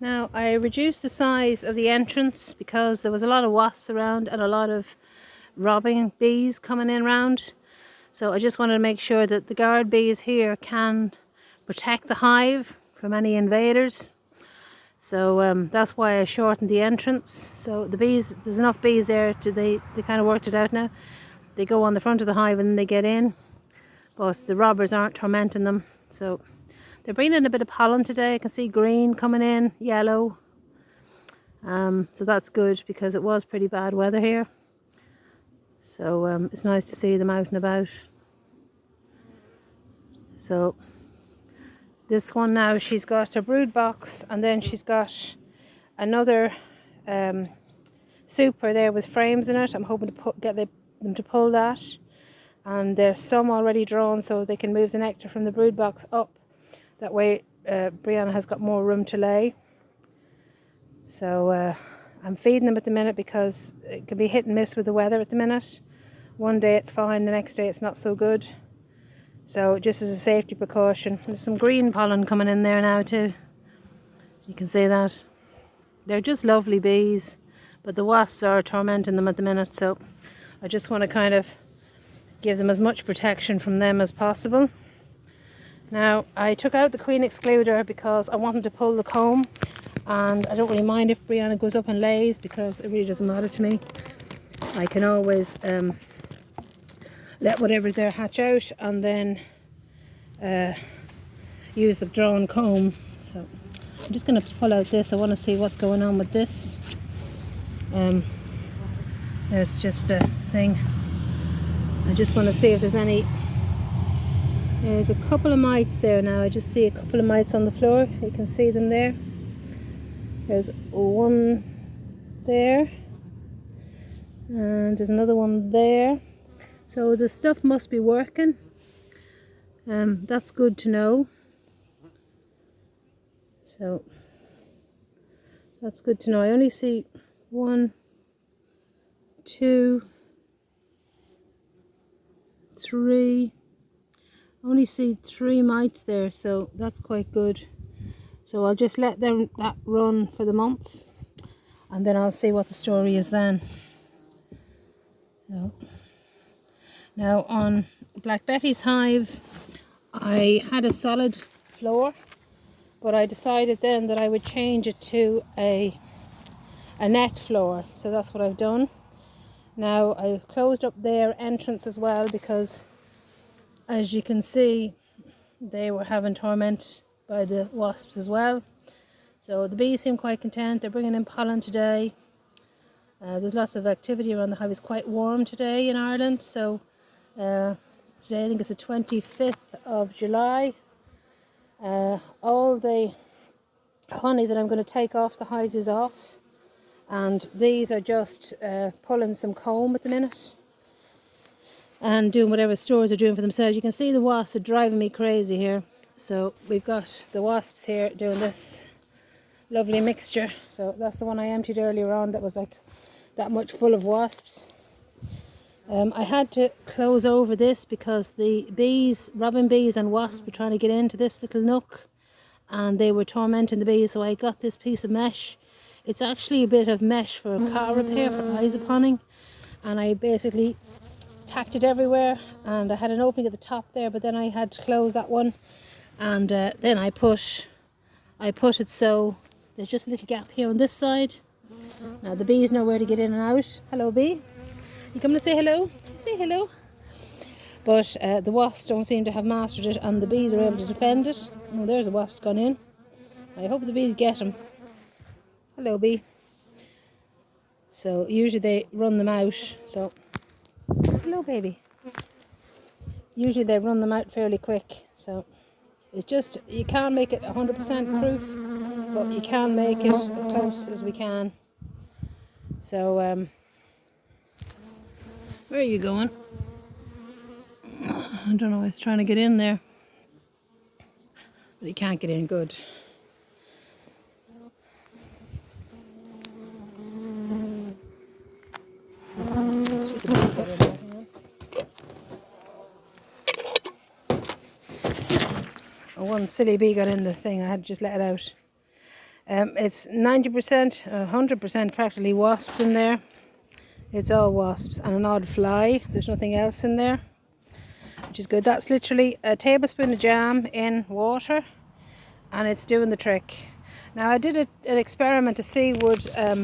Now I reduced the size of the entrance because there was a lot of wasps around and a lot of robbing bees coming in around. So I just wanted to make sure that the guard bees here can protect the hive from any invaders. So that's why I shortened the entrance. So the bees, there's enough bees there they kind of worked it out now. They go on the front of the hive and then they get in, but the robbers aren't tormenting them. So they're bringing in a bit of pollen today. I can see green coming in, yellow. So that's good because it was pretty bad weather here. So it's nice to see them out and about. So this one now, she's got her brood box and then she's got another super there with frames in it. I'm hoping to get them to pull that. And there's some already drawn so they can move the nectar from the brood box up. That way Brianna has got more room to lay. So I'm feeding them at the minute because it can be hit and miss with the weather at the minute. One day it's fine, the next day it's not so good. So just as a safety precaution. There's some green pollen coming in there now too. You can see that. They're just lovely bees, but the wasps are tormenting them at the minute, so I just want to kind of give them as much protection from them as possible. Now I took out the queen excluder because I wanted to pull the comb, and I don't really mind if Brianna goes up and lays because it really doesn't matter to me. I can always let whatever's there hatch out and then use the drawn comb. So I'm just going to pull out this. I want to see what's going on with this. There's just a thing. I just want to see if there's any. There's a couple of mites there now. I just see a couple of mites on the floor. You can see them there. There's one there. And there's another one there. So the stuff must be working. That's good to know. So that's good to know. I only see 1, 2, 3. I only see 3 mites there, so that's quite good. So I'll just let that run for the month, and then I'll see what the story is then. Now on Black Betty's hive, I had a solid floor, but I decided then that I would change it to a net floor. So that's what I've done. Now I've closed up their entrance as well because, as you can see, they were having torment by the wasps as well. So the bees seem quite content. They're bringing in pollen today. There's lots of activity around the hive. It's quite warm today in Ireland. So today I think it's the 25th of July. All the honey that I'm going to take off the hives is off. And these are just pulling some comb at the minute and doing whatever stores are doing for themselves. You can see the wasps are driving me crazy here. So we've got the wasps here doing this lovely mixture. So that's the one I emptied earlier on that was like that much full of wasps. I had to close over this because the bees, robin bees and wasps were trying to get into this little nook and they were tormenting the bees. So I got this piece of mesh. It's actually a bit of mesh for car repair, for isoponing, and I basically tacked it everywhere, and I had an opening at the top there, but then I had to close that one, and then I put it so there's just a little gap here on this side. Now the bees know where to get in and out. Hello, bee. You coming to say hello? Say hello. But the wasps don't seem to have mastered it, and the bees are able to defend it. Oh, there's a wasp gone in. I hope the bees get him. Hello, bee. So usually they run them out. So hello, baby. Usually they run them out fairly quick. So it's just, you can't make it 100% proof, but you can make it as close as we can. So where are you going? I don't know. He's trying to get in there, but he can't get in. Good. One silly bee got in the thing. I had to just let it out. It's 90%, 100% practically wasps in there. It's all wasps and an odd fly. There's nothing else in there, which is good. That's literally a tablespoon of jam in water, and it's doing the trick. Now I did an experiment to see would